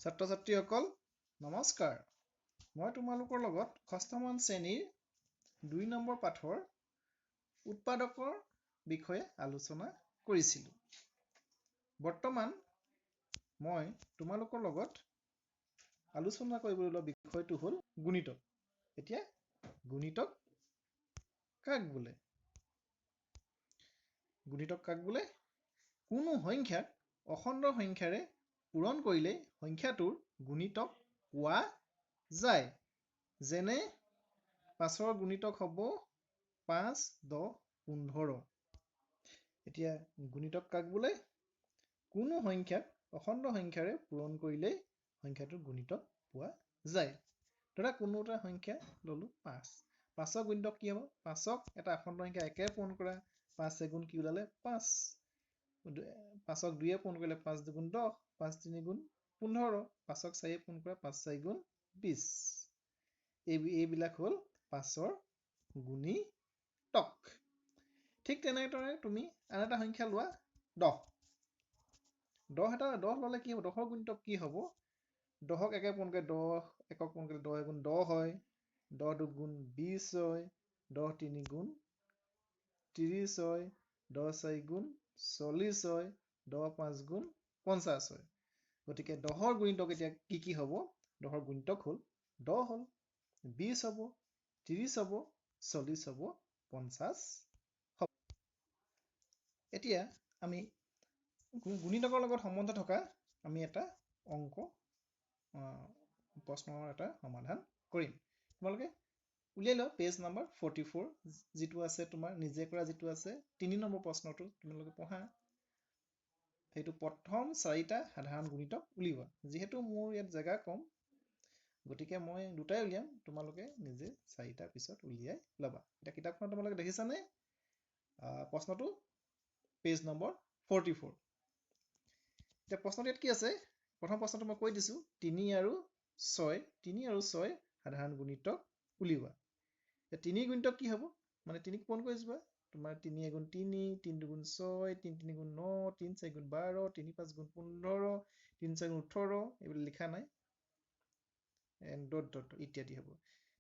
ছাত্ৰ ছাত্ৰীসকল নমস্কাৰ। মই তোমালোকৰ লগত ষষ্ঠমান শ্ৰেণীৰ ২ নম্বৰ পাঠৰ উৎপাদকৰ বিষয়ে আলোচনা কৰিছিলোঁ। বৰ্তমান মই তোমালোকৰ লগত আলোচনা কৰিবলৈ লোৱা বিষয়টো হ'ল গুণিতক। এতিয়া গুণিতক কাক বোলে? গুণিতক কাক বোলে? কোনো সংখ্যাক অখণ্ড সংখ্যাৰে পূৰণ কৰিলে সংখ্যাটোৰ গুণিতক পোৱা যায়। যেনে ৫ৰ গুণিতক হ'ব ৫, ১০, ১৫। এতিয়া গুণিতক কাক বোলে? কোনো সংখ্যাক অখণ্ড সংখ্যাৰে পূৰণ কৰিলে সংখ্যাটোৰ গুণিতক পোৱা যায়। ধৰা কোনো এটা সংখ্যা ললো ৫। ৫ৰ গুণিতক কি হ'ব? ৫ক এটা অখণ্ড সংখ্যা ১ৰে পূৰণ কৰা, ৫ এগুণ কি ওলালে? ৫। ৫ক ২য়ে পূৰণ কৰিলে ৫ ২ গুণ ১০, ৫ ৩ গুণ ১৫। ৫ক ৪য়ে পূৰণ কৰা ৫ ৪ গুণ ২০। এইবিলাক হ'ল ৫ৰ গুণিতক। ঠিক তেনেদৰে তুমি আন এটা সংখ্যা লোৱা ১০। ১০ ল'লে কি হ'ব? ১০ৰ গুণিতক কি হ'ব? ১০ক ১ে পূৰণ কৰিলে ১০, ১ক পূৰণ কৰিলে ১০ এগুণ ১০ হয়, ১০ দুগুণ ২০ হয়, ১০ তিনি গুণ ৩০ হয়, ১০ ৪ গুণ ৪০ হয়, ১০ ৫ গুণ ৫০ হয়। গতিকে ১০ৰ গুণিতক এতিয়া কি হ'ব? ১০ৰ গুণিতক হ'ল ১০ হ'ল, ২০ হ'ব, ৩০ হ'ব, ৪০ হ'ব, ৫০ হ'ব। এতিয়া আমি গুণিতকৰ লগত সম্বন্ধ থকা আমি এটা অংক প্ৰশ্নৰ এটা সমাধান কৰিম। তোমালোকে উলিয়াই লোৱা পেজ নম্বৰ 44, যিটো আছে তোমাৰ নিজে কৰা যিটো আছে ৩ নম্বৰ প্ৰশ্নটো তোমালোকে পঢ়া। সেইটো প্ৰথম 4টা সাধাৰণ গুণিতক উলিওৱা। যিহেতু মোৰ ইয়াত জেগা কম, গতিকে মই 2টাই উলিয়াম, তোমালোকে নিজে 4টা পিছত উলিয়াই ল'বা। এতিয়া কিতাপখন তোমালোকে দেখিছানে? প্ৰশ্নটো পেজ নম্বৰ 44। এতিয়া প্ৰশ্নটো ইয়াত কি আছে? প্ৰথম প্ৰশ্নটো মই কৈ দিছোঁ, ৩ আৰু 6 সাধাৰণ গুণিতক উলিওৱা। ৩ গুণিতক কি হ'ব? মানে 3ক পূৰণ কৰি যোৱা। তোমাৰ ৩ এগুণ ৩, ৩ দুগুণ ৬, ৩ তিনি গুণ ৯, ৩ ৪ গুণ ১২, ৩ ৫ গুণ ১৫, ৩ ৬ গুণ ১৮। এইবিলাক লিখা নাই, ইত্যাদি হ'ব।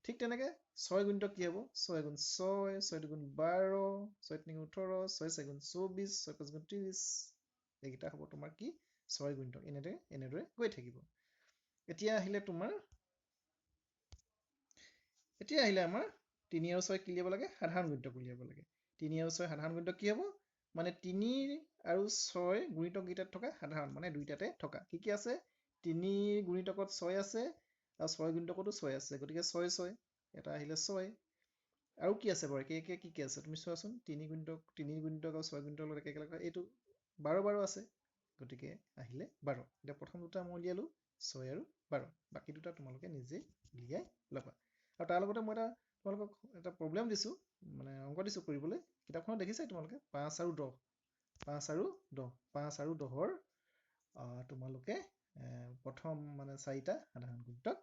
ঠিক তেনেকে 6 গুণিতক কি হ'ব? ৬ এগুণ ৬, ৬ দুগুণ ১২, ৬ তিনি গুণ ১৮, ৬ ৪ গুণ ২৪, ৬ ৫ গুণ ৩০। এইকেইটা হ'ব তোমাৰ কি? 6 গুণিতক। এনেদৰে গৈ থাকিব। এতিয়া আহিলে আমাৰ ৩ আৰু 6 কি উলিয়াব লাগে? সাধাৰণ গুণিতক উলিয়াব লাগে। ৩ আৰু 6 সাধাৰণ গুণিতক কি হ'ব? মানে ৩ আৰু 6 গুণিতক কেইটাত থকা? সাধাৰণ, মানে দুইটাতে থকা। কি কি আছে? ৩ গুণিতকত 6 আছে আৰু 6 গুণিতকতো 6 আছে। গতিকে 6 6 এটা আহিলে 6। আৰু কি আছে বাৰু? কি কি আছে তুমি চোৱাচোন। ৩ গুণিতক আৰু 6 গুণিতকৰ লগত একেলগে এইটো 12 আছে। গতিকে আহিলে 12। এতিয়া প্ৰথম দুটা মই উলিয়ালো 6 আৰু 12। বাকী দুটা তোমালোকে নিজে উলিয়াই ল'বা। আৰু তাৰ লগতে মই তোমালোকক এটা প্ৰব্লেম দিছোঁ, মানে অংক দিছোঁ কৰিবলৈ। কিতাপখনত দেখিছাই তোমালোকে ৫ আৰু ১০। ৫ আৰু ১০। 5 আৰু 10ৰ তোমালোকে প্ৰথম মানে 4টা সাধাৰণ গুণিতক